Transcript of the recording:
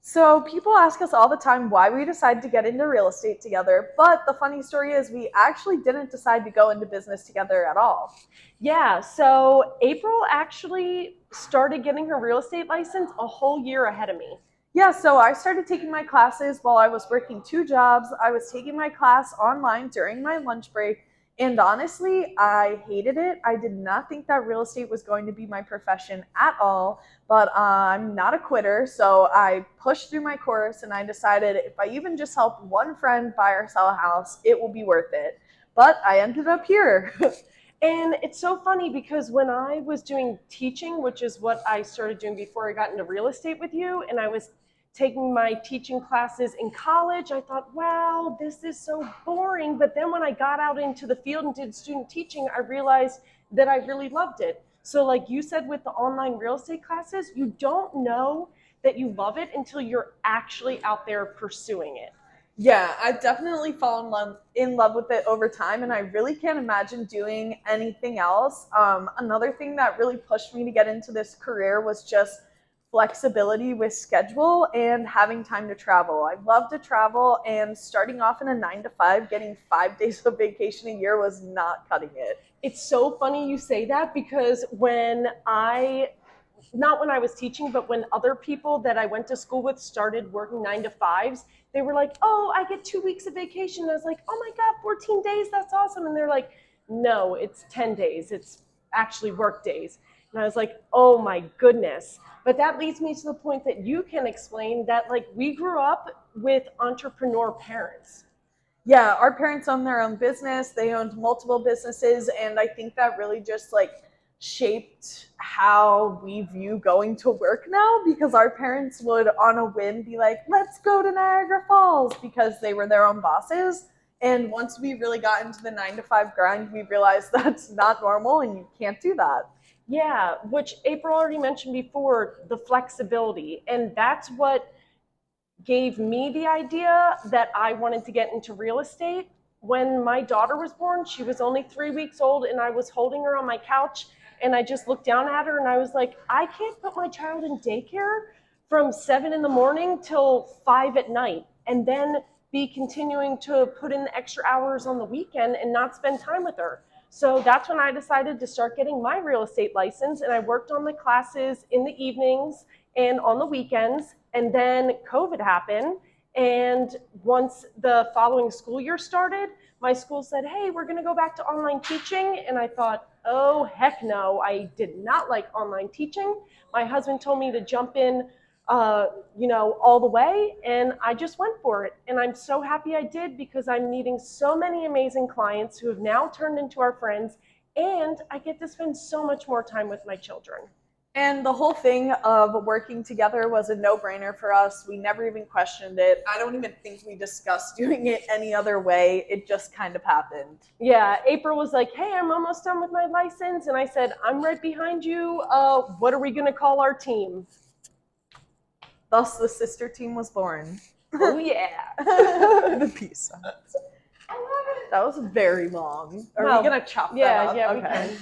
So people ask us all the time why we decided to get into real estate together, but the funny story is we actually didn't decide to go into business together at all. Yeah, so April actually started getting her real estate license a whole year ahead of me. Yeah, so I started taking my classes while I was working two jobs. I was taking my class online during my lunch break, and honestly, I hated it. I did not think that real estate was going to be my profession at all, but I'm not a quitter, so I pushed through my course and I decided if I even just help one friend buy or sell a house, it will be worth it. But I ended up here. And it's so funny because when I was doing teaching, which is what I started doing before I got into real estate with you, and I was taking my teaching classes in college, I thought, wow, this is so boring. But then when I got out into the field and did student teaching, I realized that I really loved it. So, like you said, with the online real estate classes, you don't know that you love it until you're actually out there pursuing it. Yeah, I've definitely fallen in love with it over time, and I really can't imagine doing anything else. Another thing that really pushed me to get into this career was just flexibility with schedule and having time to travel. I love to travel, and starting off in a 9 to 5, getting 5 days of vacation a year was not cutting it. It's so funny you say that because not when I was teaching, but when other people that I went to school with started working 9 to 5s, they were like, oh, I get 2 weeks of vacation. And I was like, oh my God, 14 days. That's awesome. And they're like, no, it's 10 days. It's actually work days. And I was like, oh my goodness. But that leads me to the point that you can explain that, like, we grew up with entrepreneur parents. Yeah, our parents owned their own business. They owned multiple businesses, and I think that really just like shaped how we view going to work now because our parents would on a whim be like, "Let's go to Niagara Falls" because they were their own bosses. And once we really got into the 9 to 5 grind, we realized that's not normal and you can't do that. Yeah, which April already mentioned before, the flexibility. And that's what gave me the idea that I wanted to get into real estate. When my daughter was born, she was only 3 weeks old, and I was holding her on my couch, and I just looked down at her and I was like, I can't put my child in daycare from 7 in the morning till 5 at night, and then be continuing to put in the extra hours on the weekend and not spend time with her. So that's when I decided to start getting my real estate license, and I worked on the classes in the evenings and on the weekends. And then COVID happened. And once the following school year started, my school said, hey, we're going to go back to online teaching. And I thought, oh, heck no, I did not like online teaching. My husband told me to jump in, all the way. And I just went for it. And I'm so happy I did because I'm meeting so many amazing clients who have now turned into our friends. And I get to spend so much more time with my children. And the whole thing of working together was a no-brainer for us. We never even questioned it. I don't even think we discussed doing it any other way. It just kind of happened. Yeah, April was like, hey, I'm almost done with my license. And I said, I'm right behind you. What are we going to call our team? Thus, the sister team was born. Oh, yeah. The peace signs. That was very long. Are we going to chop that up? Yeah, okay. we can.